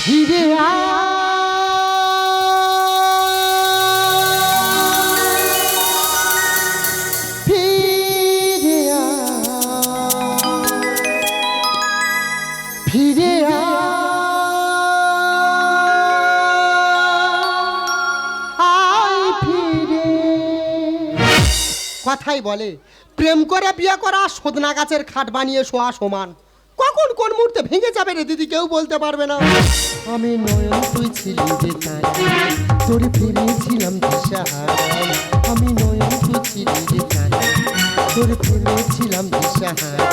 ফিরে ফিরে ফিরে কথাই বলে প্রেম করে বিয়ে করা সদনা গাছের খাট বানিয়ে শোয়া সমান। কখন কোন মুহূর্তে ভেঙে যাবে রে দিদি কেউ বলতে পারবে না। আমি নয়ন তুই ছিলি যে তাই তোরে ফিরেছিলাম দিশাহারা। আমি নয়ন তুই ছিলি যে তাই তোরে ফিরেছিলাম দিশাহারা।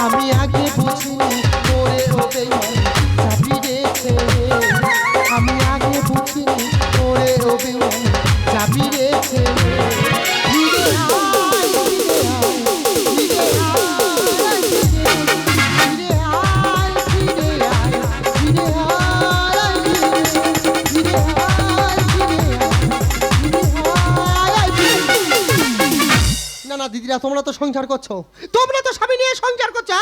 আমি আগে বুঝিনি তোরে ওতে চাবি রেখে। আমি আগে বুঝিনি তোরে ওতে চাবি রেখে। দিদিরা তোমরা তো সংসার করছো, তোমরা তো স্বামী নিয়ে সংসার করছো।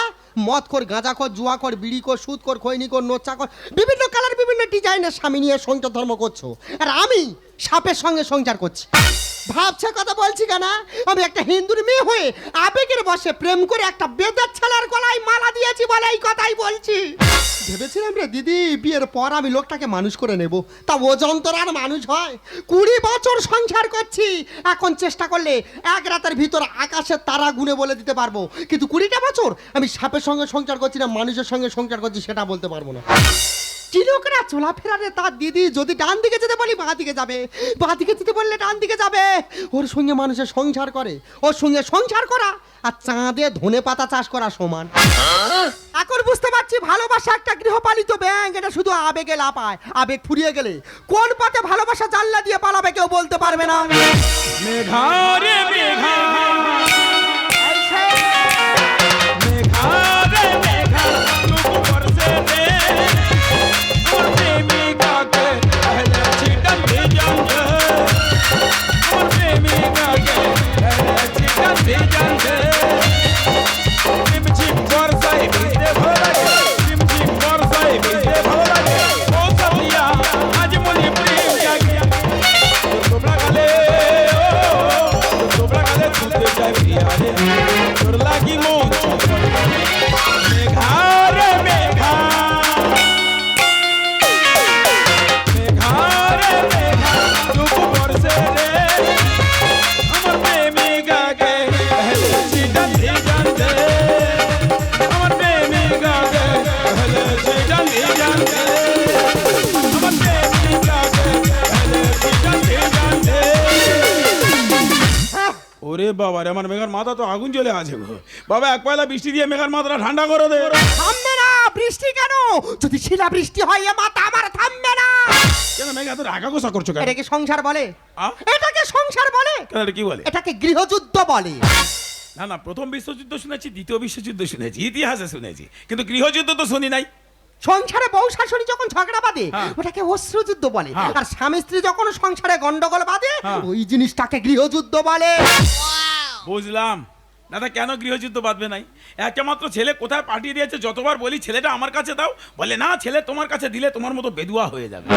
মদ কর, গাঁজা কর, জুয়া কর, বিড়ি কর, সুদ কর, খৈনি কর, নোচা কর, বিভিন্ন কালার বিভিন্ন ডিজাইনের স্বামী নিয়ে সংসার ধর্ম করছো। আর আমি সাপের সঙ্গে সংসার করছি। ভাবছে কথা বলছি কেন? আমি একটা হিন্দুর মেয়ে হয়ে আবেগের বশে প্রেম করে একটা বেদের ছেলের গলায় মালা দিয়েছি বলে এই কথাই বলছি। ভেবেছিলাম রে দিদি বিয়ের পর আমি লোকটাকে মানুষ করে নেব, তা ও যন্ত্রণার মানুষ হয়। 20 বছর সংসার করছি, এখন চেষ্টা করলে এক রাতের ভিতর আকাশের তারা গুনে বলে দিতে পারবো, কিন্তু 20টা বছর আমি সাপের সঙ্গে সংসার করছি না মানুষের সঙ্গে সংসার করছি সেটা বলতে পারবো না। চিরকরা চলাফেরা রে তার দিদি, যদি ডান দিকে যেতে বলি বাঁ দিকে যাবে, বাঁ দিকে যেতে বললে ডান দিকে যাবে। ওর সঙ্গে মানুষের সংসার করে, ওর সঙ্গে সংসার করা আর চাঁদে ধনে পাতা চাষ করা সমান। এখন বুঝতে পারছি ভালোবাসা একটা গৃহপালিত ব্যাঙ, এটা শুধু আবেগে লাপায়। আবেগ ফুরিয়ে গেলে কোন পথে ভালোবাসা জানলা দিয়ে পালাবে কেউ বলতে পারবে না। মেঘা রে মেঘা, মেঘা রে মেঘা, তুম বরসে রে और प्रेमिका के पहले छिटन भी जाने, और प्रेमिका के पहले छिटन भी जाने। चिम चिम बरसाई बिजले भोलागे, चिम चिम बरसाई बिजले भोलागे। ओ सतिया आज मुझे प्रेम जागे, तोबड़ा गले ओ तोबड़ा गले छूते जाए प्रिया रे, तोर लागी मोन मेघा रे मेघा। ওরে বাবা রে, আমার মেঘার মাথা তো আগুন জ্বলে আছে গো। বাবা এক পয়লা বৃষ্টি দিয়ে মেঘার মাথাটা ঠান্ডা করে দে। থামবে না বৃষ্টি কেন? যদি শিলা বৃষ্টি হয় এ মাথা আমার থামবে না। কেন মেঘা তো রাগা গোসা করছো কেন? এটাকে সংসার বলে? এটাকে সংসার বলে? কেন এটা কি বলে? এটাকে গৃহযুদ্ধ বলে। না না, প্রথম বিশ্বযুদ্ধ শুনেছি, দ্বিতীয় বিশ্বযুদ্ধ শুনেছি, ইতিহাসে শুনেছি, কিন্তু গৃহযুদ্ধ তো শুনি নাই। সংসারে বউ শাশুড়ি যখন ঝগড়া বাঁধে ওটাকে অশ্রুযুদ্ধ বলে, আর স্বামী স্ত্রী যখন সংসারে গন্ডগোল বাঁধে ওই জিনিসটাকে গৃহযুদ্ধ বলে। বুঝলাম। দাদা কেন গৃহযুদ্ধ বাঁধবে নাই? একটা মাত্র ছেলে কোথায় পাঠিয়ে দিয়েছে, যতবার বলি ছেলেটা আমার কাছে দাও, বলে না ছেলে তোমার কাছে দিলে তোমার মতো বেদুয়া হয়ে যাবে।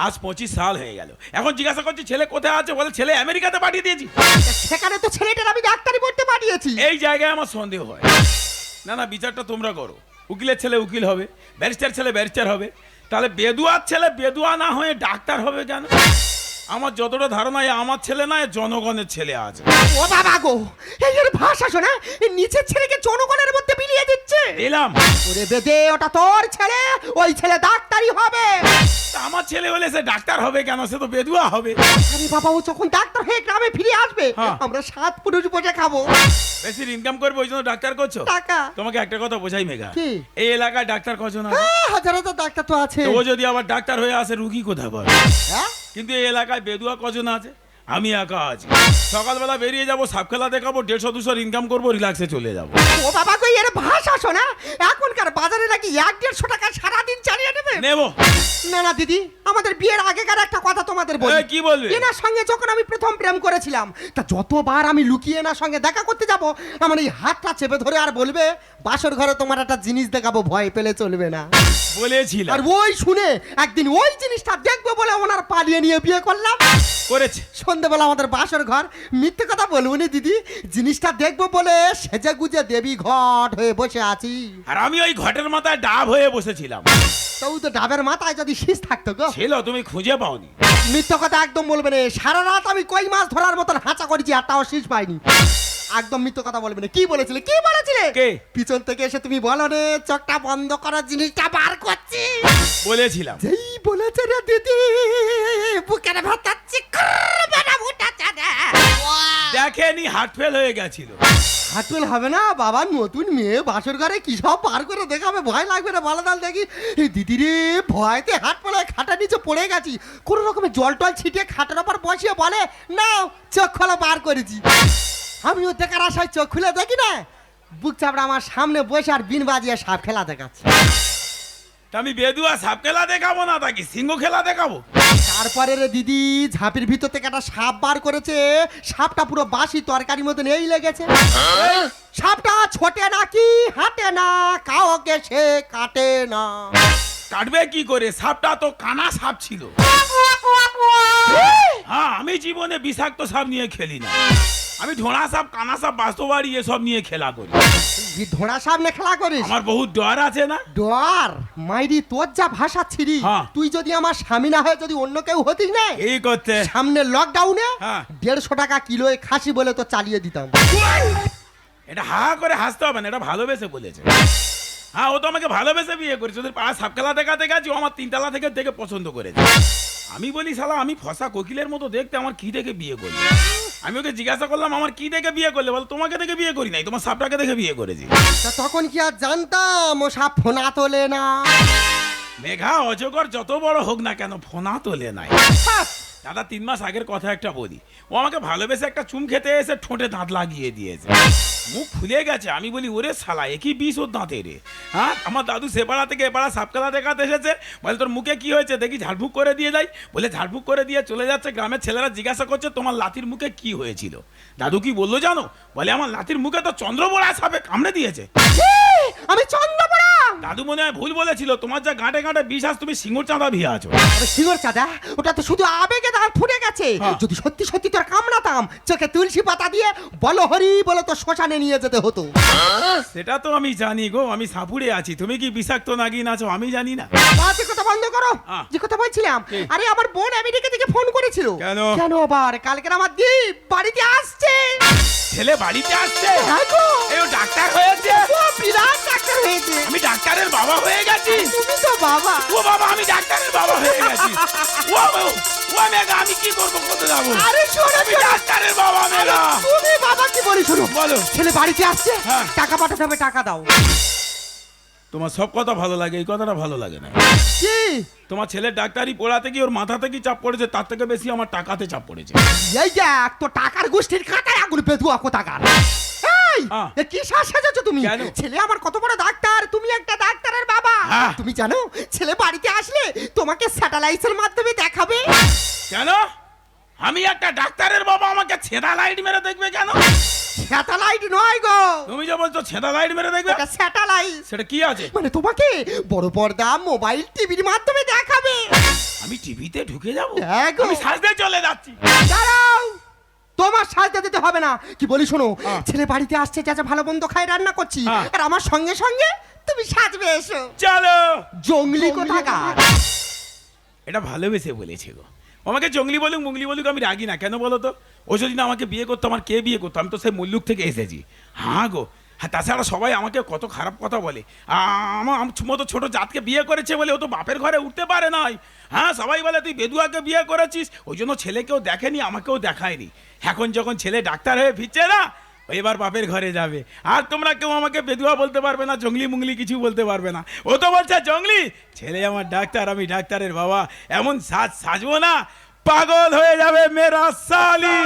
আজ 25 সাল হয়ে গেল, এখন জিজ্ঞাসা করছি ছেলে কোথায় আছে, বলে ছেলে আমেরিকাতে পাঠিয়ে দিয়েছি। সেখানে তো ছেলেটার আমি ডাক্তারি পড়তে পাঠিয়েছি। এই জায়গায় আমার সন্দেহ হয়। না না, বিচারটা তোমরা করো। উকিলের ছেলে উকিল হবে, ব্যারিস্টার ছেলে ব্যারিস্টার হবে, তাহলে বেদুয়ার ছেলে বেদুয়া না হয়ে ডাক্তার হবে কেন? আমার যতটা ধারণা আমার ছেলে না, জনগণের ছেলে আছে। ও বাবা গো, এর ভাষা শোনা, নিচের ছেলেকে জনগণের মধ্যে বিলিয়ে দিচ্ছে। এলাম ওরে বেদে, ওটা তোর ছেলে, ওই ছেলে ডাক্তারি হবে। আমার ছেলে হলে সে ডাক্তার হবে কেন? সে তো বেদুয়া হবে। আরে বাবা, ও যখন ডাক্তার হয়ে গ্রামে ফিরে আসবে আমরা 7 পুরুষ বসে খাবো। বেশি ইনকাম করবে ওই জন্য ডাক্তার করছো? টাকা। তোমাকে একটা কথা বোঝাই মেঘা, কি? এই এলাকায় ডাক্তার কজন আছে? হাজার হাজার ডাক্তার তো আছে। ও যদি আবার ডাক্তার হয়ে আসে রুগী কোথায় পাবে? কিন্তু এই এলাকায় বেদুয়া কজন আছে? আমি একা আছি। সকালবেলা বেরিয়ে যাবো, সাপ খেলা দেখাবো, 150-200 ইনকাম করবো, রিল্যাক্সে চলে যাবো। ও বাবা কই, এর ভাষা শোনা, এখনকার বাজারে নাকি 100-150 টাকা সারাদিন চালিয়ে নেবে। নেবো না না দিদি, আমাদের বিয়ের আগেকার একটা কথা তোমাদের বলি। কি বলবে? এনার সঙ্গে যখন আমি প্রথম প্রেম করেছিলাম, তা যতবার আমি লুকিয়ে এনার সঙ্গে দেখা করতে যাব, আমার এই হাতটা চেপে ধরে আর বলবে, বাসর ঘরে তোমার একটা জিনিস দেখাবো, ভয় পেলে চলবে না। বলেছিলাম। আর ওই শুনে একদিন ওই জিনিসটা দেখবো বলে ওনার পালিয়ে নিয়ে বিয়ে করলাম। করেছে। সন্ধ্যেবেলা আমাদের বাসর ঘর, মিথ্যে কথা বলবো না দিদি, জিনিসটা দেখবো বলে সেজে গুজে দেবী ঘট হয়ে বসে আছি। আর আমি ওই ঘটের মাথায় ডাব হয়ে বসেছিলাম। তো তো ডাবের মাথায় যদি শীষ থাকতো গো। ছিল, তুমি খুঁজে পাওনি। মিথ্যে কথা একদম বলবে না, সারা রাত আমি কই মাছ ধরার মতন হাঁচা করেছি, একটাও শীষ পাইনি। একদম মিথ্যে কথা বলবে না। কি বলেছিলে, কি বলেছিলে? কে? পিছন থেকে এসে তুমি বলো রে, চোখটা বন্ধ করার জিনিসটা বার করছি। বলেছিলাম। যেই বলেছে রে দিদি, বুকের ভেতর দেখেনি, হার্ট ফেল হয়ে গেছিল। হাটুল হবে না বাবা, নতুন মেয়ে বাসর ঘরে কি সব পার করে দেখাবে, ভয় লাগবে না বলো তাহলে দেখি। এই দিদি রে, ভয়তে হাট পড়ে খাটার নিচে পড়ে গেছি, কোনো রকমের জল টল ছিটিয়ে খাটের ওপর বসিয়ে বলে, নাও চোখ খোলা বার করেছি। আমিও দেখার আশায় চোখ খুলে দেখি না, বুক চাপড়া আমার সামনে বসে আর বিন বাজিয়ে সাপ খেলা দেখাচ্ছে। তা আমি বেদুয়া সাপ খেলা দেখাবো না, তাকে সিংহ খেলা দেখাবো? তারপরে রে দিদি, ঝাঁপির ভিতর থেকে একটা সাপ বার করেছে, সাপটা পুরো বাসি তরকারির মতন এই লেগেছে। সাপটা ছোটে নাকি হাঁটে না, কাউকে সে কাটে না। কাটবে কি করে? সাপটা তো কানা সাপ ছিল। হ্যাঁ, আমি জীবনে বিষাক্ত সাপ নিয়ে খেলি না। আমি ঢোড়া সাপ, কানা সাপ, বাস্তবাড়ি এসব নিয়ে খেলা করি। ধোড়া সাপ নিয়ে খেলা করিস? আমার বহুত ডর আছে না। ডর মাইরি, তোর যা ভাষা ছিরি, হ্যাঁ। তুই যদি আমার স্বামী না হয়ে যদি অন্য কেউ হতিস না, এই করতে সামনে লকডাউনে হ্যাঁ। 150 টাকা কিলোয় খাসি বলে তো চালিয়ে দিতাম। এটা হা করে হাসতে হবে না, এটা ভালোবেসে বলেছে। হ্যাঁ, ও তো আমাকে ভালোবেসে বিয়ে করেছে। ওদের পাড়া সাপ খেলা দেখাতে গেছি, ও আমার 3 তলা থেকে দেখে পছন্দ করেছে। আমি বলি, শালা আমি ফসা কোকিলের মতো দেখতে, আমার কি দেখে বিয়ে করলে? আমি ওকে জিজ্ঞাসা করলাম, আমার কি দেখে বিয়ে করলে? বল, তোমাকে দেখে বিয়ে করি নাই, তোমার সাপটাকে দেখে বিয়ে করেছি। তা তখন কি আর জানতাম ও সাপ ফোনা তোলে না? মেঘা অজগর যত বড় হোক না কেন, ফোনা তোলে নাই। দাদা, 3 মাস আগের কথা একটা বলি। ও আমাকে ভালোবেসে একটা চুম খেতে এসে ঠোঁটে দাঁত লাগিয়ে দিয়েছে, মুখ ফুলে গেছে। আমি বলি, ওরে শালা, একই বিষ ওর দাঁতে রে। হ্যাঁ, আমার দাদু সেপাড়া থেকে এপাড়া সাপখেলা দেখাতে এসেছে, বলে তোর মুখে কি হয়েছে দেখি, ঝাড়ফুঁক করে দিয়ে যাই। বলে ঝাড়ফুঁক করে দিয়ে চলে যাচ্ছে। গ্রামের ছেলেরা জিজ্ঞাসা করছে, তোমার লাতির মুখে কি হয়েছিল? দাদু কি বললো জানো? বলে, আমার লাতির মুখে তো চন্দ্রবোড়া সাপে কামড়ে দিয়েছে। আমি চন্দ্রপড়া? দাদু মনে হয় ভুল বলেছিল, তোমার যা গাঁটে গাঁটে বিশ্বাস, তুমি সিঙ্গুর চাঁদা ভিয়ে আছো। আরে শিগর চাঁদা, ওটা তো শুধু আবেগে দাঁত ফুটে গেছে। হ্যাঁ। যদি সত্যি সত্যি তোর কামড়াতাম, চোখে তুলসী পাতা দিয়ে বলো হরি বলে তো শ্মশানে নিয়ে যেতে হতো। সেটা তো আমি জানি গো, আমি সাপুড়ে আছি। তুমি কি বিষাক্ত নাগিন আছো আমি জানি না। যে কথা বন্ধ করো, হ্যাঁ। যে কথা বলছিলাম। কি? আরে আমার বোন আমেরিকা থেকে ফোন করেছিল। কেন? কেন আবার? কালকে আমার দীপ বাড়িতে আসছে। ছেলে বাড়িতে আসছে? হ্যাঁ গো। এই ও ডাক্তার হয়েছে? ও বিরাট ডাক্তার হয়েছে। আমি ডাক্তারের বাবা হয়ে গেছি। তুমি তো বাবা। ও বাবা, আমি ডাক্তারের বাবা হয়ে গেছি। ও ও মেঘা, আমি কি করবো, কোথায় যাবো? আরে শোনো, আমি ডাক্তারের বাবা মেঘা। তুমি বাবা কি বলি শোনো। বলো। ছেলে বাড়িতে আসছে, হ্যাঁ। টাকা পাঠাতে হবে, টাকা দাও। তোমার সব কথা ভালো লাগে, এই কথাটা ভালো লাগে না। কি? তোমার ছেলে ডাক্তারি পড়াতে গিয়ে ওর মাথাতে কি চাপ পড়েছে, তার থেকে বেশি আমার টাকাতে চাপ পড়েছে। এই দেখ, তো টাকার গোষ্ঠীর খাতায় আগুন পেতুয়া কোথাকার। এই, হ্যাঁ। এ কি শ্বাস সাজাচ্ছ তুমি? কেন? ছেলে আমার কত বড় ডাক্তার, তুমি একটা ডাক্তারের বাবা। হ্যাঁ। তুমি জানো ছেলে বাড়িতে আসলে তোমাকে স্যাটেলাইটের মাধ্যমে দেখাবে। কেন? আমি একটা ডাক্তারের বাবা, আমাকে ছেঁদা লাইট মেরে দেখবে কেন? স্যাটেলাইট নয় গো, তুমি যে বলছো ছেঁদা লাইট মেরে দেখবে, এটা স্যাটেলাইট। সেটা কি আছে? মানে তোমাকে বড় পর্দা মোবাইল টিভির মাধ্যমে দেখাবে। আমি টিভিতে ঢুকে যাবো? হ্যাঁ গো। আমি সাজতে চলে যাচ্ছি। দাঁড়াও, তোমার সাজতে দিতে হবে না। কি বলি শোনো, হ্যাঁ। ছেলে বাড়িতে আসছে, যা যা ভালো মন্দ খাই রান্না করছি, হ্যাঁ। আর আমার সঙ্গে সঙ্গে তুমি সাজবে এসো। চলো। জঙ্গলি কোথাকার। এটা ভালোবেসে বলেছে গো। আমাকে জঙ্গলি বলুক মুগলি বলুক, আমি রাগি না। কেন বলো তো? ও যদি না আমাকে বিয়ে করতো, আমার কে বিয়ে করতো? আমি তো সেই মুল্লুক থেকে এসেছি। হ্যাঁ গো। হ্যাঁ, তাছাড়া সবাই আমাকে কত খারাপ কথা বলে। আমার মতো ছোট জাতকে বিয়ে করেছে বলে ও তো বাপের ঘরে উঠতে পারে নাই। হ্যাঁ, সবাই বলে তুই বেদুয়াকে বিয়ে করেছিস, ওই জন্য ছেলেকেও দেখেনি, আমাকেও দেখায়নি। এখন যখন ছেলে ডাক্তার হয়ে ফিরছে না, এবার বাপের ঘরে যাবে। আর তোমরা কেউ আমাকে বেদুয়া বলতে পারবে না, জঙ্গলি মুঙ্গলি কিছু বলতে পারবে না। ও তো বলছে জঙ্গলি, ছেলে আমার ডাক্তার, আমি ডাক্তারের বাবা। এমন সাজবো না, পাগল হয়ে যাবে মেরা সালি।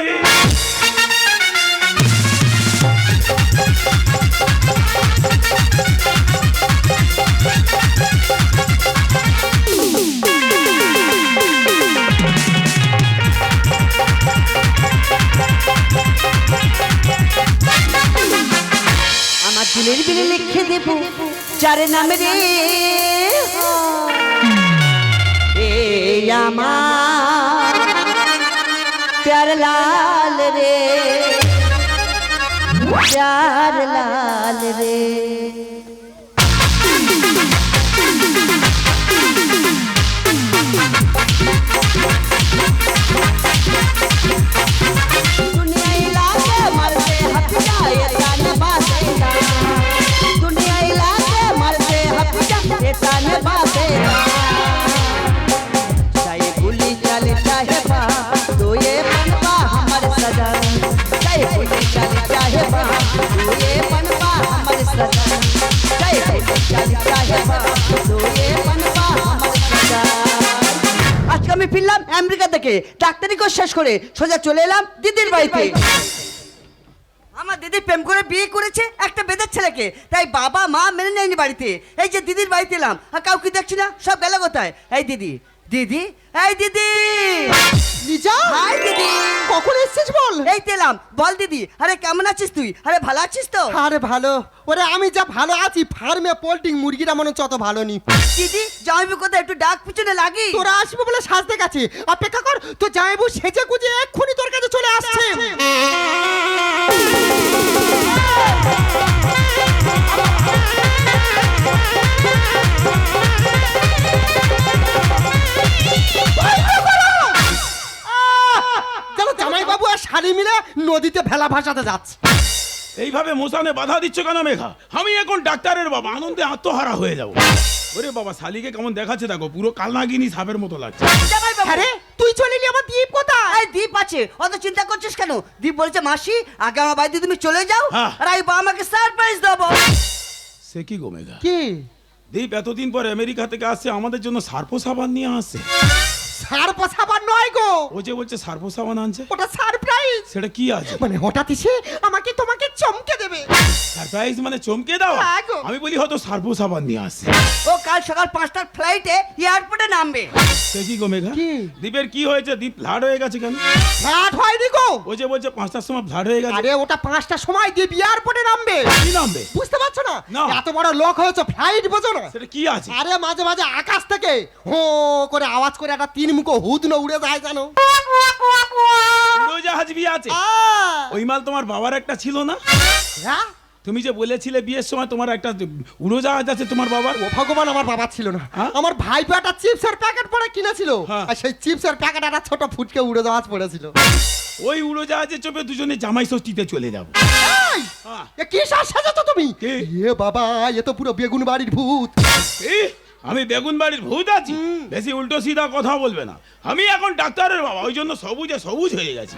তার নাম রে এ আমার প্যার লাল রে প্যার লাল রে আজকে আমি ফিরলাম আমেরিকা থেকে ডাক্তারি কোর্স শেষ করে সোজা চলে এলাম দিদির বাড়িতে। আমার দিদি প্রেম করে বিয়ে করেছে একটা বেদের ছেলেকে, তাই বাবা মা মেনে নেয়নি বাড়িতে। এই যে দিদির বাড়িতে এলাম আর কাউকে দেখছি না, সব গেল কোথায়? এই দিদি, দিদি, এই দিদি, লিজা, হাই দিদি, কখন এসেছিস বল? এই তো এলাম। বল দিদি, আরে কেমন আছিস তুই? আরে ভালো আছিস তো? আরে ভালো, ওরে আমি যা ভালো আছি, ফার্মে পোল্ট্রি মুরগিটা মনে হচ্ছে অত ভালো নি। দিদি জামাইবু কোথায়? একটু ডাক পিছনে লাগি। তোরা আসবে বলে সাজতে গেছে, অপেক্ষা কর, তো জামাইবু সেজে গুজে এক্ষুনি তোর কাছে চলে আসছে। জানো জামাই বাবু আর শাড়ি মিলে নদীতে ভেলা ভাসাতে যাচ্ছে। এইভাবে মোসানে বাধা দিচ্ছ কেন মেঘা? আমি এখন ডাক্তারের বাবা, আনন্দে আত্মহারা হয়ে যাবো। ওরে বাবা, শালিকে কেমন দেখাচ্ছে দেখো, পুরো কালনাগিনী সাপের মতো লাগছে। জামাইবাবু, আরে তুই চলে এলি, আমার দ্বীপ কোথায়? এই দ্বীপ আছে, অত চিন্তা করছিস কেন? দ্বীপ বলছে মাসি আগে আমার বাড়িতে তুমি চলে যাও, হ্যাঁ। আর আমি বাবা মাকে সারপ্রাইজ দেবো। সে কি গো মেঘা? কি দীপ এতদিন পর আমেরিকা থেকে আসছে, আমাদের জন্য সার্পো সাবান নিয়ে আসছে। সার পছাবার নয় গো, ও যে বলছে সার্পো সাবান আনছে, ওটা সারপ্রাইজ। সেটা কি আছে? মানে হঠাৎ এসে আমাকে তোমাকে চমকে দেবে। সারপ্রাইজ মানে চমকে দাও? হ্যাঁ গো। আমি বলি হয়তো সার্পো সাবান নিয়ে আসছে। ও কাল সকাল 5টার ফ্লাইটে এয়ারপোর্টে নামবে। সে কি গো মেঘা? কি? দীপের কি হয়েছে? দীপ ফ্লাড হয়ে গেছে কেন? ফ্ল্যাট হয়নি গো। ও যে বলছে 5টার সময় ফ্লাড হয়ে গেছে। আরে ওটা 5টার সময় দিয়ে এয়ারপোর্টে নামবে। কি নামবে? বুঝতে পারছো না? না। এত বড় লোক হয়েছে, ফ্লাইট বোঝো না? সেটা কি আছে? আরে মাঝে মাঝে আকাশ থেকে হো করে আওয়াজ করে একটা তিন মুখো হুদনো উড়ে যায় জানো। উড়োজাহাজ বিয়ে আছে? ওই মাল তোমার বাবার একটা ছিল না? হ্যাঁ? তুমি যে বলেছিলে বিয়ের সময় তোমার একটা উড়োজাহাজ আছে তোমার বাবার। ও ভগবান, আমার বাবা ছিল না। হ্যাঁ? আমার ভাইপো একটা চিপসের প্যাকেট পরে কিনেছিল, হ্যাঁ। আর সেই চিপসের প্যাকেট একটা ছোট ফুটকে উড়ে যাওয়াজ পড়েছিল। ওই উড়োজাহাজে চেপে দুজনে জামাই ষষ্ঠীতে চলে যাবো। এই, হ্যাঁ। এ কি সাজ সাজাতো তুমি? কে? এ বাবা, এ তো পুরো বেগুন বাড়ির ভূত। এই, আমি বেগুন বাড়ির ভূত আছি? বেশি উল্টো সিধা কথা বলবে না। আমি এখন ডাক্তারের বাবা, ওই জন্য সবুজে সবুজ হয়ে গেছে।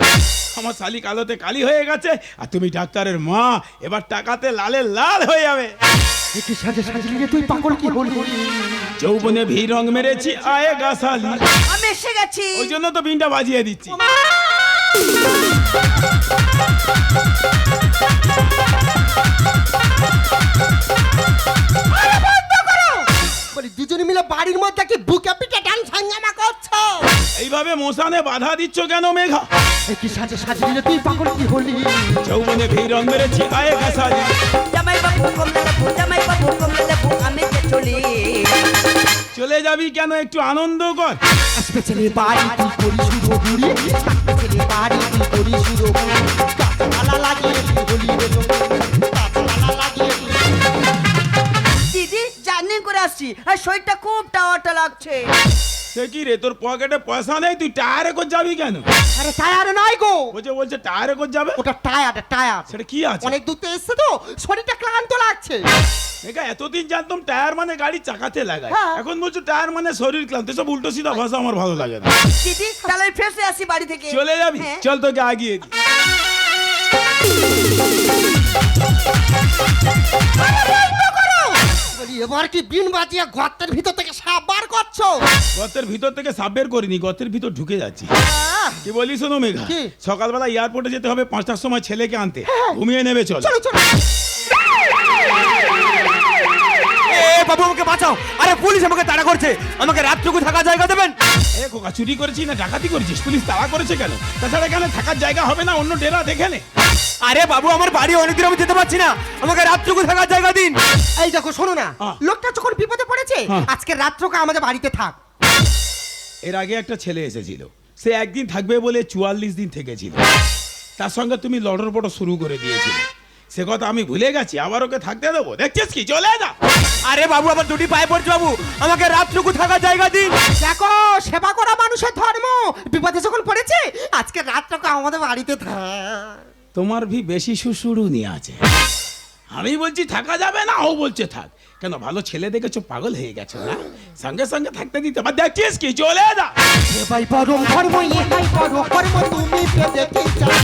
আমার শালি কালোতে কালি হয়ে গেছে, আর তুমি ডাক্তারের মা, এবার টাকাতে লালে লাল হয়ে যাবে। এ কি সাজে সাজলি তুই পাগল কি হলি? যৌবনে ভি রং মেরেছি আয়ে গাছালি, আমি এসে গেছি। ওই জন্য তো বিনটা বাজিয়ে দিচ্ছি। বলি দুজনে মিলে বাড়ির মধ্যে কি বুকে পিঠে ডান্স হাঙ্গামা করছো? এইভাবে মোসানে বাধা দিচ্ছ কেন মেঘা? এ কি সাজে সাজলি তুই পাগল কি হলি? যৌবনে ভি রং মেরেছি আয়ে গাছালি। জামাইবাবু কমলে লেবু, জামাইবাবু কমলে লেবু, আমি যে চলি। চলে যাবি কেন? একটু আনন্দ কর। আসবে ছেলে বাড়ি তুই করি শুধু বুড়ি, থাকবে ছেলে বাড়ি তুই করি শুধু বুড়ি। গাছপালা লাগিয়ে তুই হলি রে জঙ্গলি, গাছপালা লাগিয়ে তুই। দিদি জার্নি করে আসছি, আর শরীরটা খুব টাওয়াটা লাগছে। সে কি রে, তোর পকেটে পয়সা নেই, তুই টায়ারে করে যাবি কেন? আরে টায়ারে নয় গো, ও যে বলছে টায়ারে করে যাবে, ওটা টায়ার টায়ার। সেটা কি আছে? অনেক দূর তো এসছে তো, শরীরটা ক্লান্ত লাগছে। মেঘা, এতদিন জানতাম টায়ার মানে গাড়ি চাকাতে লাগায়, হ্যাঁ। এখন বলছো টায়ার মানে শরীর ক্লান্ত। সব উল্টো সিধা ভাষা আমার ভালো লাগে না। দিদি তাহলে আমি ফ্রেশ হয়ে আসি বাড়ি থেকে। চলে যাবি? হ্যাঁ। চল তোকে আগিয়ে দিই। বলি এবার কি বিন বাজিয়ে গর্তের ভিতর থেকে সাপ বার করছো? গর্তের ভিতর থেকে সাপ বের করিনি, গর্তের ভিতর ঢুকে যাচ্ছি। কি বলি শোনো মেঘা, কি? সকালবেলা এয়ারপোর্টে যেতে হবে 5টার সময় ছেলেকে আনতে, ঘুমিয়ে নেবে চল। চলো চলো। এ এই বাবু আমাকে বাঁচাও, আরে পুলিশ আমাকে তাড়া করছে, আমাকে রাতটুকু থাকার জায়গা দেবেন? এ খোকা, চুরি করেছিস না ডাকাতি করেছিস? পুলিশ তাড়া করেছে কেন? তাছাড়া এখানে থাকার জায়গা হবে না, অন্য ডেরা দেখে নে। আরে বাবু আমার বাড়ি অনেকদিন আমি যেতে পারছি না, আমাকে রাতটুকু থাকার জায়গা দিন। এই দেখো শোনো না, হ্যাঁ। লোকটা যখন বিপদে পড়েছে হ্যাঁ। আজকে রাত্রকে আমাদের বাড়িতে থাক। এর আগে একটা ছেলে এসেছিল, সে একদিন থাকবে বলে 44 দিন থেকেছিল। তার সঙ্গে তুমি লড়র বড় শুরু করে দিয়েছিলে, সে কথা আমি ভুলে গেছি, আবার ওকে থাকতে দেবো? দেখছিস কি, চলে যা। আরে বাবু আমার দুটি পায়ে পড়ছে বাবু, আমাকে রাতটুকু থাকার জায়গা দিন। দেখো সেবা করা মানুষের ধর্ম, বিপদে যখন পড়েছে আজকে রাত্রকে আমাদের বাড়িতে থাক। তোমার ভি বেশি শ্বশুরুনি আছে। আমি বলছি থাকা যাবে না, ও বলছে থাক। কেন, ভালো ছেলে দেখেছো, পাগল হয়ে গেছো না? সঙ্গে সঙ্গে থাকতে দিতে পার, দেখছিস কি, চলে যা। ভাই পরম ধর্ম ইহাই বড় কর্ম, তুমি পেতে কি চাও?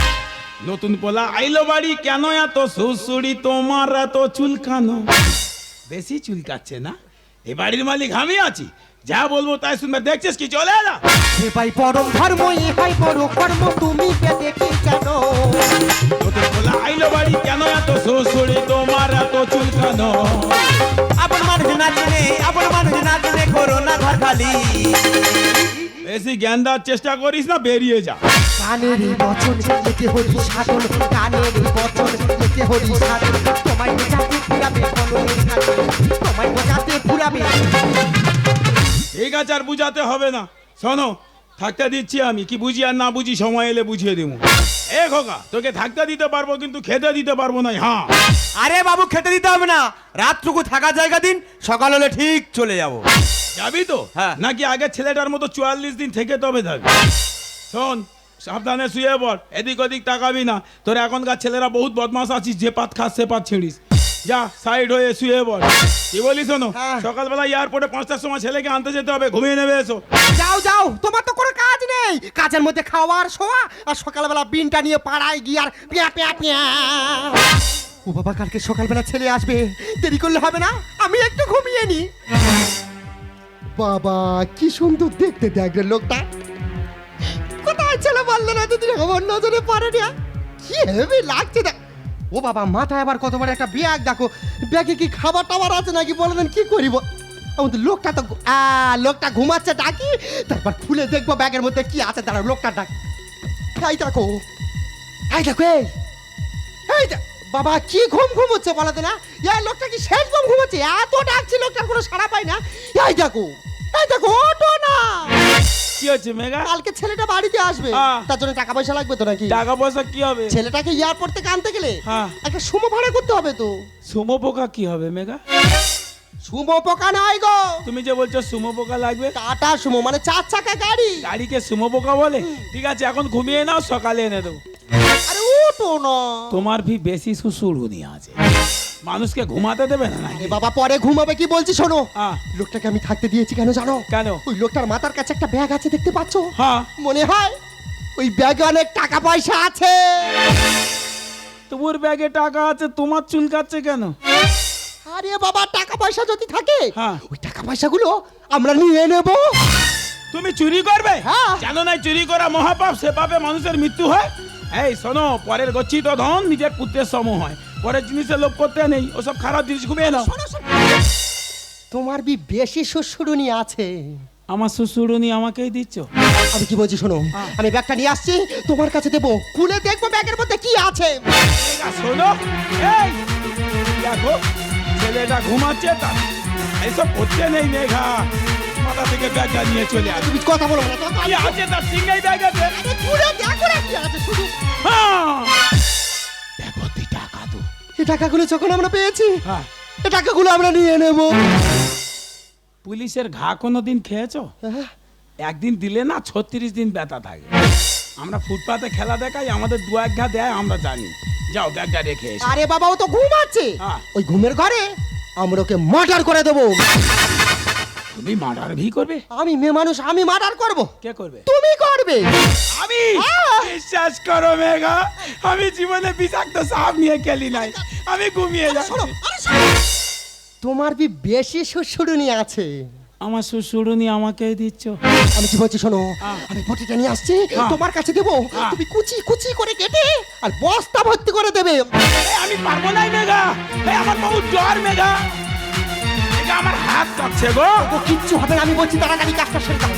নতুন পোলা আইলো বাড়ি, কেন এত শ্বশুরি তোমার এত চুলকানো? বেশি চুলকাচ্ছে না? এ বাড়ির মালিক আমি আছি, যা বলবো তাই শুনবে, দেখছিস কি, চলে যা। ভাই পরম ধর্ম ইহাই বড় কর্ম, তুমি পেতে কি জানো? নতুন পোলা আইলো বাড়ি, কেন এত শ্বশুরি তোমার এত চুলকানো? আপন মানুষ না চিনে, আপন মানুষ না চিনে করো না ঘর খালি। বেশি জ্ঞান দেওয়ার চেষ্টা করিস না, বেরিয়ে যা। কানের বচন লেখে হরি সাধন, কানের বচন লেখে হরি সাধন, তোমায় বোঝাতে ফুরাবে বলনের সাথে, তোমায় বোঝাতে ফুরাবে। ঠিক আছে, আর বুঝাতে হবে না। শোনো, থাকতে দিচ্ছি আমি, কি বুঝি আর না বুঝি সময় এলে বুঝিয়ে দেবো। এ খোকা, তোকে থাকতে দিতে পারবো কিন্তু খেতে দিতে পারবো না। হ্যাঁ, আরে বাবু খেতে দিতে হবে না, রাতটুকু থাকার জায়গা দিন, সকাল হলে ঠিক চলে যাব। যাবি তো? হ্যাঁ। নাকি আগে ছেলেটার মতো 44 দিন থেকে তবে থাকবি? শোন, সাবধানে শুয়ে পড়, এদিক ওদিক তাকাবি না। তোর এখনকার ছেলেরা বহুত বদমাস আছিস, যে পাত খাস সে পাত ছিঁড়িস। যা সাইড হয়ে শুয়ে পড়। কি বলি শোনো, হ্যাঁ। সকালবেলা এয়ারপোর্টে 5টার সময় ছেলেকে আনতে যেতে হবে, ঘুমিয়ে নেবে এসো। যাও যাও, তোমার তো কোনো কাজ নেই, কাজের মধ্যে খাওয়ার শোয়া আর সকালবেলা বিনটা নিয়ে পাড়ায় গিয়ে আর পিয়া পিয়া পিয়া। ও বাবা, কালকে সকালবেলা ছেলে আসবে, দেরি করলে হবে না, আমি একটু ঘুমিয়ে নি। বাবা কি সুন্দর দেখতে, দেখবে লোকটা কোথায় ছেলে বললো না, দিদি আমার নজরে পড়ে না, কি হেভি লাগছে দেখ। ও বাবা, মাথায় আবার কত বড় একটা ব্যাগ, দেখো ব্যাগে কি খাবার টাবার আছে নাকি, বলেন কি করিব। আমাদের লোকটা তো লোকটা ঘুমাচ্ছে, ডাকি তারপর খুলে দেখবো ব্যাগের মধ্যে কি আছে। দাঁড়াও, লোকটা ডাক। এই দেখো, এই দেখো, এই বাবা কি ঘুম ঘুমোচ্ছে বলতে না, এই লোকটা কি শেষ ঘুম ঘুমোচ্ছে, এত ডাকছি লোকটার কোনো সাড়া পাই না। এই দেখো, এই দেখো, ওটো না। কি হচ্ছে মেঘা? কালকে ছেলেটা বাড়িতে আসবে, হ্যাঁ। তার জন্য টাকা পয়সা লাগবে তো নাকি? টাকা পয়সা কি হবে? ছেলেটাকে এয়ারপোর্ট থেকে আনতে গেলে হ্যাঁ। একটা সুমো ভাড়া করতে হবে তো। সুমো পোকা কি হবে মেঘা? সুমো পোকা নয় গো, তুমি যে বলছো সুমো পোকা লাগবে, টাটা সুমো মানে 4 চাকা গাড়ি। গাড়িকে সুমো পোকা বলে? ঠিক আছে, এখন ঘুমিয়ে নাও, সকালে এনে দেবো। আরে ওটো না। তোমার ভি বেশি শ্বশুরুনি আছে, মানুষকে ঘুমাতে দেবে না নাকি? এ বাবা পরে ঘুমাবে, কি বলছি শোনো। হ্যাঁ। লোকটাকে আমি থাকতে দিয়েছি কেন জানো? কেন? ওই লোকটার মাথার কাছে একটা ব্যাগ আছে, দেখতে পাচ্ছো? হ্যাঁ। মনে হয় ওই ব্যাগে অনেক টাকা পয়সা আছে। তোমার ব্যাগে টাকা আছে, তোমার চুলকাচ্ছে কেন? আরে বাবা, টাকা পয়সা যদি থাকে হ্যাঁ। ওই টাকা পয়সাগুলো আমরা নিয়ে নেব। তুমি চুরি করবে? হ্যাঁ। জানো না চুরি করা মহাপাপ, সে পাপে মানুষের মৃত্যু হয়। এই শোনো, পরের গচ্ছিত ধন নিজের পুত্রের সম হয়, পরের জিনিসের লোভ করতে নেই, ওসব খারাপ জিনিস ঘুমিয়ে নাও। শোনো, শোনো। তোমার বেশি শ্বশুরুনি আছে। আমার শ্বশুরুনি আমাকেই দিচ্ছ? আমি কি বলছি শোনো, আমি ব্যাগটা নিয়ে আসছি, তোমার কাছে দেবো, খুলে দেখবো ব্যাগের মধ্যে কি আছে। মেঘা, শোনো, এই দেখো ছেলেটা ঘুমাচ্ছে, তা এইসব করতে নেই মেঘা। মাথা থেকে ব্যাগটা নিয়ে চলে আসবে। তুমি কথা বলো না তো, কি আছে তার সিঙ্গাই ব্যাগ আছে? আরে খুলে দেখো না কি আছে শুধু। হ্যাঁ, দেখো তুই টাকা তো। এই টাকাগুলো যখন আমরা পেয়েছি, হ্যাঁ। এই টাকাগুলো আমরা নিয়ে নেব। পুলিশের ঘা কোনোদিন খেয়েছো? একদিন দিলে না 36 দিন ব্যথা থাকে। আমরা ফুটপাতে খেলা দেখাই, আমাদের 2-1 ঘা দেয়, আমরা জানি। যাও ব্যাগটা রেখে এসো। আরে বাবা, ও তো ঘুমাচ্ছে, হ্যাঁ। ওই ঘুমের ঘরে আমরা ওকে মার্ডার করে দেবো। তুমি মার্ডার ভি করবে? আমি মেয়ে মানুষ, আমি মার্ডার করব। কে করবে? তুমি করবে। আমি? হ্যাঁ। বিশ্বাস করো মেঘা, আমি জীবনে বিষাক্ত সাপ নিয়ে খেলি নাই, আমি ঘুমিয়ে যাচ্ছি। শোনো, আরে শোনো। তোমার বেশি শ্বশুরুনি আছে। আমার শ্বশুরুনি আমাকেই দিচ্ছ? আমি কি বলছি শোনো, আমি বটিটা নিয়ে আসছি, তোমার কাছে দেবো, তুমি কুচি কুচি করে কেটে আর বস্তা ভর্তি করে দেবে। আমি পারবো না মেঘা, আমার বহু জ্বর মেঘা। মেঘা, আমার হাত কাঁপছে গো। ও কিচ্ছু হবে না, আমি বলছি তাড়াতাড়ি কাজটা সেরে দাও।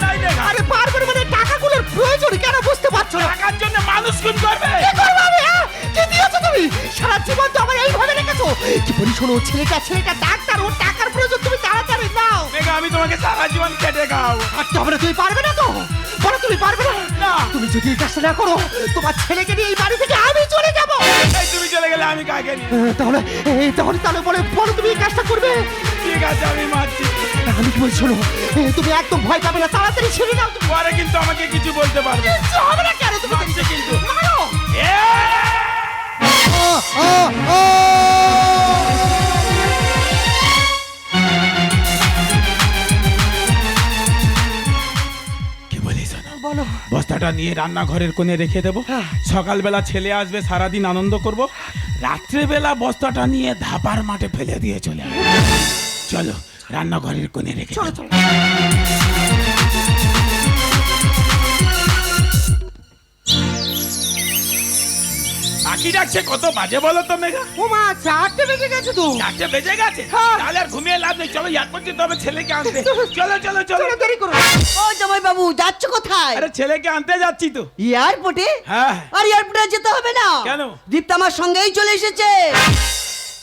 নাই মেঘা, আরে পারবে না মানে টাকাগুলোর প্রয়োজন কেন বুঝতে পারছো না? টাকার জন্য মানুষ খুন করবে। কি করবে আমি, হ্যাঁ? কি দিয়েছো তুমি? সারা জীবন তো আমার এইভাবে রেখেছো। কি বলি শোনো, ছেলেটা ডাক্তার, ওর টাকার প্রয়োজন, তুমি তাড়াতাড়ি দাও। মেঘা আমি তোমাকে সারা জীবন কেটে খাও। হাঁটতে হবে না, তুমি পারবে না তো? বলো তুমি পারবে না? না। তুমি যদি এই কাজটা না করো, তোমার ছেলেকে নিয়ে এই বাড়ি থেকে আমি চলে যাবো। এই তুমি চলে গেলে আমি কাকে নিয়ে? তাহলে বলো তুমি এই কাজটা করবে? ঠিক আছে আমি মারছি। আমি কি বলছি শোনো, তুমি একদম ভয় পাবে না, তাড়াতাড়ি ছেড়ে দাও। তুমি পরে কিন্তু আমাকে কিছু বলতে পারবে। কিচ্ছু হবে না কেন, তুমি মারছি কিন্তু। মারো। এ! কি বলিস শোনো? বলো। বস্তাটা নিয়ে রান্নাঘরের কোণে রেখে দেবো। সকালবেলা ছেলে আসবে, সারাদিন আনন্দ করব। রাত্রেবেলা বস্তাটা নিয়ে ধাপার মাঠে ফেলে দিয়ে চলে আসবো। চলো রান্নাঘরের কোণে রেখে চলো দেবো। চলো। পাখি ডাকছে, কত বাজে বলো তো মেঘা? ও মা, 4টে বেজে গেছে তো। 4টে বেজে গেছে। হ্যাঁ। তাহলে আর ঘুমিয়ে লাভ নেই, চলো ইয়ার করছি তবে ছেলেকে আনতে। চলো চলো চলো। চলো দেরি করো। ও জামাই বাবু যাচ্ছ কোথায়? আরে ছেলেকে আনতে যাচ্ছি তো। এয়ারপোর্টে? হ্যাঁ। আর এয়ারপোর্টে যেতে হবে না। কেন? দীপ্ত আমার সঙ্গেই চলে এসেছে।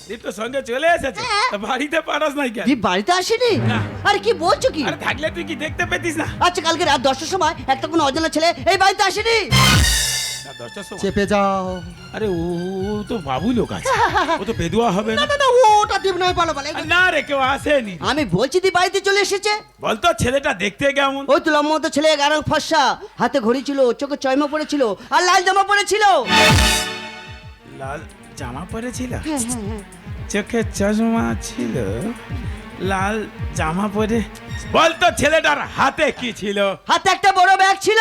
দীপ তো সঙ্গে চলে এসেছে, তা বাড়িতে পারাস নাই কেন? দীপ বাড়িতে আসেনি? না। আরে কি বলছো কি? আরে থাকলে তুই কি দেখতে পেতিস না? আচ্ছা কালকে রাত 10টার সময় একটা কোনো অজানা ছেলে এই বাড়িতে আসেনি? না, 10টার সময়। চেপে যাও। আরে ও তো বাবু লোক আছে, ও তো বেদুয়া হবে না না। না না, ওটা দিব নয়, বলো বলো। না রে, কেউ আসেনি। আমি বলছি দি বাড়িতে চলে এসেছে। বলতো ছেলেটা দেখতে কেমন? ওই তো লম্বা মতো ছেলে, গারং ফর্সা, হাতে ঘড়ি ছিল, চোখে চয়মা পড়েছিল আর লাল জামা পড়েছিল। লাল জামা পরেছিল, চোখে চশমা ছিল, লাল জামা পরে। বলতো ছেলেটার হাতে কি ছিল? হাতে একটা বড় ব্যাগ ছিল।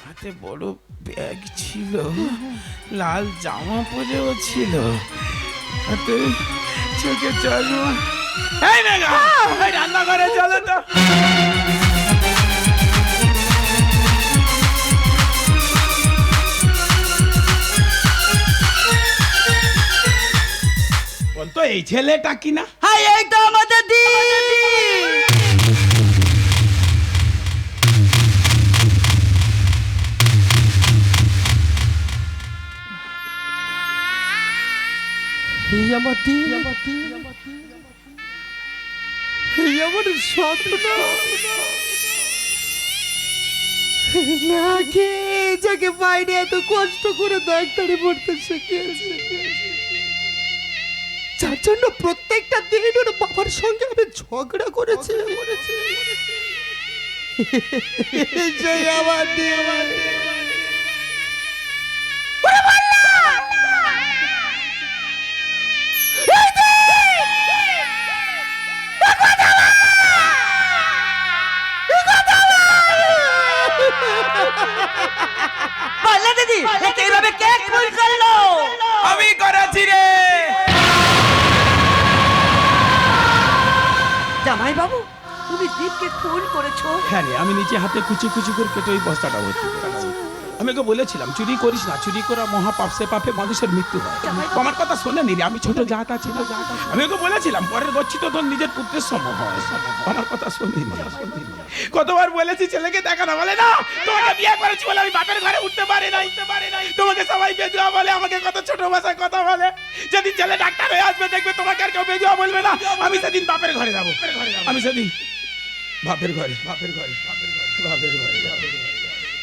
হাতে বড় ব্যাগ ছিল, লাল জামা পরেও ছিল, হাতে চোখে চশমা। এই মেঘা, এই রান্নাঘরে চলো তো। বলতো এই ছেলেটা কি না? হাই, এই তো আমাদের দি। এই আমার দি, এই আমার স্বপ্ন। না কে যাকে বাইরে এত কষ্ট করে ডাক্তারি পড়তে শিখিয়েছে, যার জন্য প্রত্যেকটা দিন ওর বাবার সঙ্গে আমি ঝগড়া করেছি। সেই আমার দি। পাল্লা দিদি, একে এইভাবে কে খুন করলো? আমি করেছি রে। জামাই বাবু, তুমি দীপকে খুন করেছো? হ্যাঁ রে, আমি নিজে হাতে কুচি কুচি করে কেটে ওই বস্তাটা ভর্তি করেছি। আমি ওকে বলেছিলাম চুরি করিস না, চুরি করা মহাপাপ, সে পাপে মানুষের মৃত্যু হয়। ও আমার কথা শোনেনি রে, আমি ছোট জাত আছি না। আমি ওকে বলেছিলাম পরের গচ্ছি তো তোর নিজের পুত্রের সম হয়, আমার কথা শোনেনি। কতবার বলেছি ছেলেকে দেখা না, বলে না তোমাকে বিয়ে করেছি বলে আমি বাপের ঘরে উঠতে পারি না। তোমাকে সবাই বেদুয়া বলে, আমাকে কত ছোট ভাষায় কথা বলে। যেদিন ছেলে ডাক্তার হয়ে আসবে দেখবে তোমাকে আর কেউ বেদুয়া বলবে না। আমি সেদিন বাপের ঘরে যাবো, আমি সেদিন বাপের ঘরে।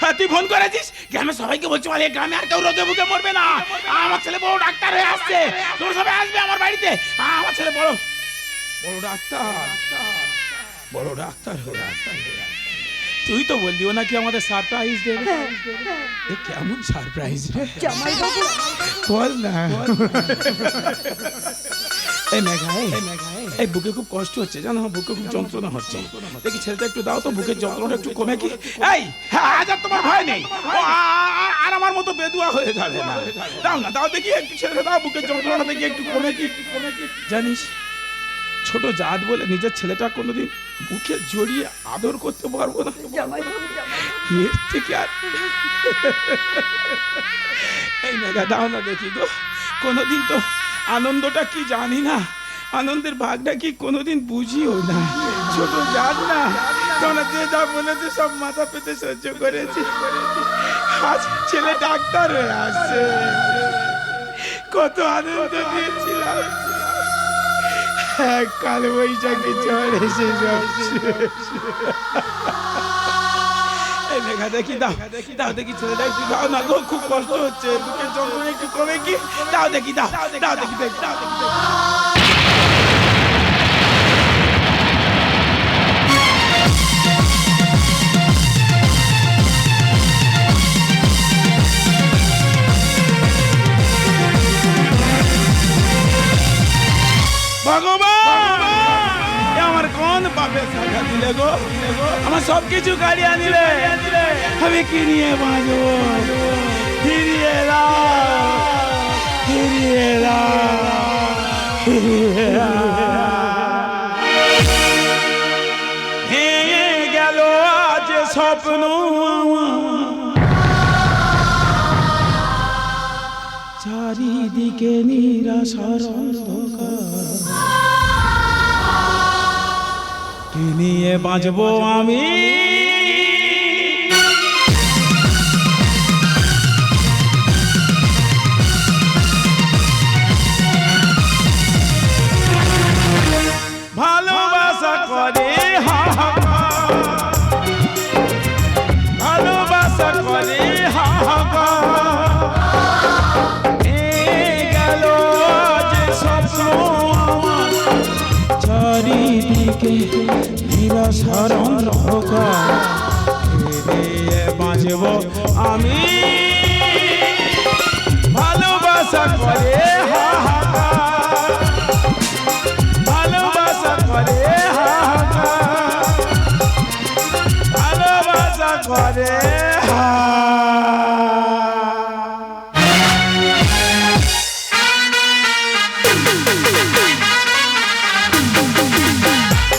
হ্যাঁ তুই ফোন করেছিস, গ্রামে সবাইকে বলছি বলে গ্রামে আর কেউ রোদে বুকে মরবে না, আমার ছেলে বড় ডাক্তার হয়ে আসছে, তোমরা সবাই আসবে আমার বাড়িতে। আমার ছেলে বড় ডাক্তার হয়ে আসছে। তুই তো বললি ও নাকি আমাদের সারপ্রাইজ দেবে। এ কেমন সারপ্রাইজ রে? জামাই বাবু, বল না। এই মেঘা, এই বুকে খুব কষ্ট হচ্ছে জানো, বুকে খুব যন্ত্রণা হচ্ছে। দেখি ছেলেটা একটু দাও তো, বুকের যন্ত্রণা একটু কমে কি। এই আজ আর তোমার ভয় নেই, ও আর আমার মতো বেদুয়া হয়ে যাবে না। দাও না, দাও দেখি একটু, ছেলেটা দাও, বুকের যন্ত্রণা দেখি একটু কমে কি। জানিস ছোট জাত বলে নিজের ছেলেটা কোনোদিন বুকে জড়িয়ে আদর করতে পারবো না। জামাই বাবু, এর থেকে আর এই মেঘা দাও না দেখি গো, কোনোদিন তো আনন্দটা কি জানি না, আনন্দের ভাগটা কি কোনোদিন বুঝিও না। ছোট জাত না, তোমরা যে যা বলেছে সব মাথা পেতে সহ্য করেছি। আজ ছেলে ডাক্তার হয়ে আসছে, কত আনন্দ দিয়েছিলাম। কাল বৈশাখী ঝড় এসে সব শেষ। এই মেঘা দেখি, দাও দাও দেখি, ছেলেটা একটু দাও না গো, খুব কষ্ট হচ্ছে, বুকের যন্ত্রণা একটু কমে কি, দাও দেখি, দাও দাও দেখি, দাও দেখি। ভগবান, এ আমার কোন পাপের শাখা দিলে গো, আমার সব কিছু কাড়িয়ে নিলে, আমি কি নিয়ে বাঁচবো? ফিরিয়ে দাও, ফিরিয়ে দাও, ফিরিয়ে দাও। ভেঙে গেল আজ স্বপ্ন, চারিদিকে নিরাশার অন্ধকার, কি নিয়ে বাঁচবো আমি? ভালোবাসা করে হাহাকার, ভালোবাসা করে হাহাকার, গেল যে স্বপ্ন আমার, চারিদিকে নিরাশার অন্ধকার, ফিরিয়ে বাঁচব আমি? ভালোবাসা করে হাহাকার, ভালোবাসা করে হাহাকার, ভালোবাসা করে